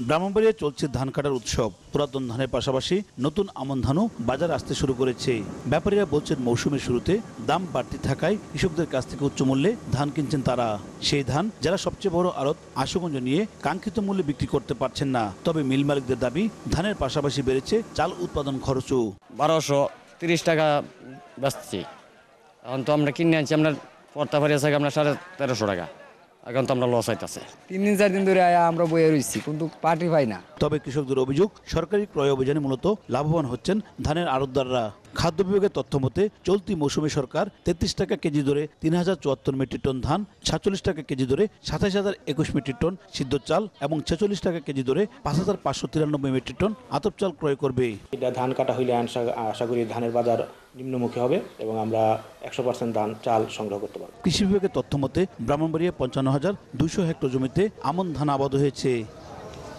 ব্রাহ্মণবাড়িয়ায় চলছে ধান কাটার উৎসব। পুরাতন ধানের পাশাপাশি নতুন আমন ধানও বাজারে আসতে শুরু করেছে। ব্যাপারীরা বলছেন মৌসুমের শুরুতে দাম বাড়তি থাকায় কৃষকদের কাছ থেকে উচ্চ মূল্যে ধান কিনছেন তারা। সেই ধান যারা সবচেয়ে বড় আড়ত আশুগঞ্জ নিয়ে কাঙ্ক্ষিত মূল্যে বিক্রি করতে পারছেন না। তবে মিল মালিকদের দাবি, ধানের পাশাপাশি বেড়েছে চাল উৎপাদন খরচও। 1230 টাকা বেচছি। এখন তো আমরা কিনে আনছি আপনার পড়তে পারি আছে আপনার 1350 টাকা। এখন তো আমরা লস হইতেছে। 3 দিন 4 দিন ধরে আমরা বইয়ে রয়েছি, কিন্তু পার্টি পাই না। তবে কৃষকদের অভিযোগ, সরকারি ক্রয় অভিযানে মূলত লাভবান হচ্ছেন ধানের আড়তদাররা। খাদ্য বিভাগের তথ্য মতে চলতি মৌসুমে সরকার 33 টাকা কেজি দরে 3074 মেট্রিক টন ধান, 47 টাকা কেজি দরে 27021 মেট্রিক টন সিদ্ধ চাল এবং 46 টাকা কেজি দরে 5593 মেট্রিক টন আতপ চাল ক্রয় করবে। এটা ধান কাটা হইলে আশা করি ধানের বাজার নিম্নমুখী হবে এবং আমরা 100% ধান চাল সংগ্রহ করতে পারব। কৃষি বিভাগের তথ্য মতে ব্রাহ্মণবাড়িয়া 55,200 হেক্টর জমিতে আমন ধান আবাদ হয়েছে।